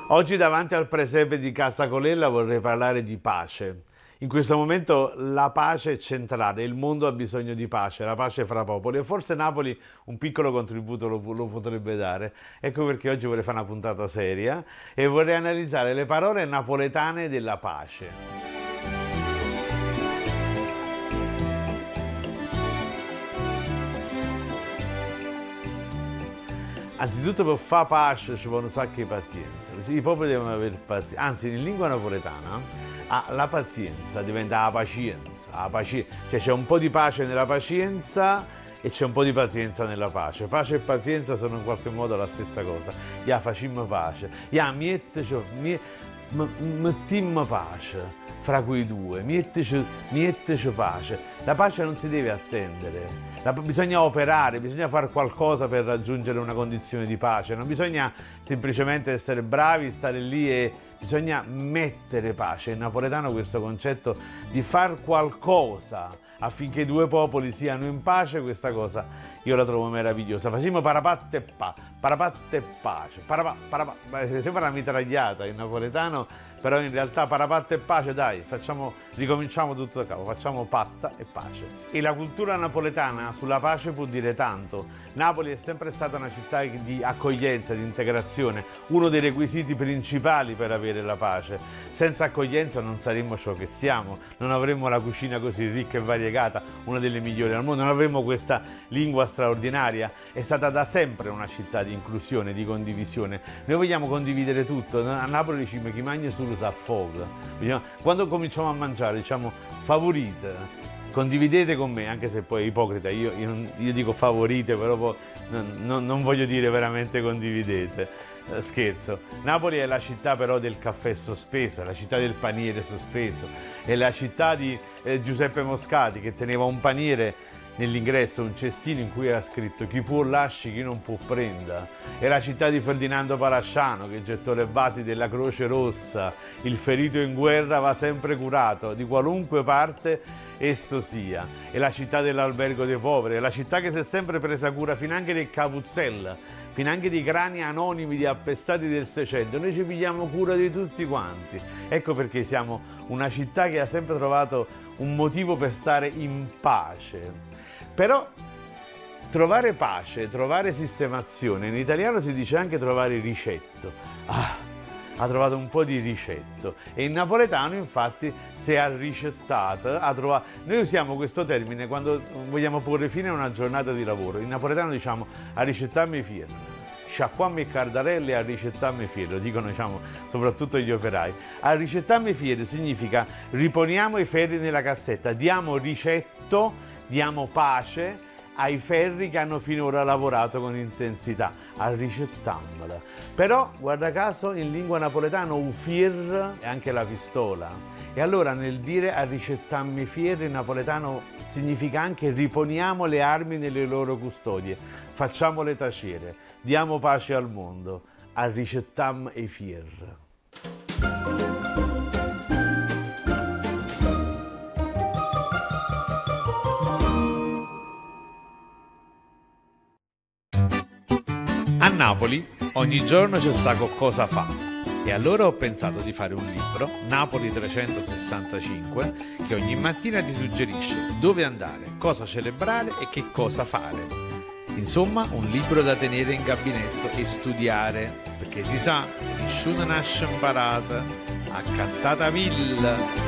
Oggi davanti al presepe di Casa Colella vorrei parlare di pace. In questo momento la pace è centrale, il mondo ha bisogno di pace, la pace fra popoli e forse Napoli un piccolo contributo lo potrebbe dare. Ecco perché oggi vorrei fare una puntata seria e vorrei analizzare le parole napoletane della pace. Anzitutto per fare pace ci vuole un sacco di pazienza. I popoli devono avere pazienza. Anzi, in lingua napoletana la pazienza diventa la pazienza. Cioè c'è un po' di pace nella pazienza e c'è un po' di pazienza nella pace. Pace e pazienza sono in qualche modo la stessa cosa. Ya facimmo pace. Ya mettimmo pace fra quei due. Mietteci pace. La pace non si deve attendere. Bisogna operare, bisogna fare qualcosa per raggiungere una condizione di pace, non bisogna semplicemente essere bravi, stare lì e bisogna mettere pace. In napoletano questo concetto di far qualcosa affinché i due popoli siano in pace, questa cosa io la trovo meravigliosa. Facciamo parapatte e pace, sembra una mitragliata in napoletano, però in realtà parapatte e pace, dai, ricominciamo tutto da capo, facciamo patta e pace. E la cultura napoletana sulla pace può dire tanto. Napoli è sempre stata una città di accoglienza, di integrazione, uno dei requisiti principali per avere la pace. Senza accoglienza non saremmo ciò che siamo, non avremmo la cucina così ricca e variegata, una delle migliori al mondo, non avremmo questa lingua straordinaria. È stata da sempre una città di inclusione, di condivisione. Noi vogliamo condividere tutto. A Napoli diciamo chi mangia solo sa fuoco. Quando cominciamo a mangiare diciamo favorite, condividete con me, anche se poi è ipocrita, io dico favorite, però poi non voglio dire veramente condividete. Scherzo. Napoli è la città però del caffè sospeso, è la città del paniere sospeso, è la città di Giuseppe Moscati che teneva un paniere nell'ingresso, un cestino in cui era scritto chi può lasci, chi non può prenda. È la città di Ferdinando Parasciano che gettò le basi della Croce Rossa. Il ferito in guerra va sempre curato, di qualunque parte esso sia. È la città dell'albergo dei poveri, è la città che si è sempre presa cura finanche del Capuzzella, finanche dei crani anonimi di appestati del Seicento. Noi ci pigliamo cura di tutti quanti. Ecco perché siamo una città che ha sempre trovato un motivo per stare in pace. Però trovare pace, trovare sistemazione, in italiano si dice anche trovare ricetto. Ha trovato un po' di ricetto. E in napoletano infatti si è arricettata, Noi usiamo questo termine quando vogliamo porre fine a una giornata di lavoro. In napoletano diciamo arricettarmi fiero. Sciacquammi e cardarelle e arricettarmi fiero, dicono diciamo soprattutto gli operai. Arricettarmi fiero significa riponiamo i ferri nella cassetta, diamo ricetto, diamo pace ai ferri che hanno finora lavorato con intensità, arricettammola. Però, guarda caso, in lingua napoletana un fier è anche la pistola. E allora nel dire arricettammi fier in napoletano significa anche riponiamo le armi nelle loro custodie, facciamole tacere, diamo pace al mondo, arricettam e fier. A Napoli ogni giorno c'è sta cosa fa e allora ho pensato di fare un libro, Napoli 365, che ogni mattina ti suggerisce dove andare, cosa celebrare e che cosa fare. Insomma, un libro da tenere in gabinetto e studiare, perché si sa, nessuno nasce imparato, a cantata villa.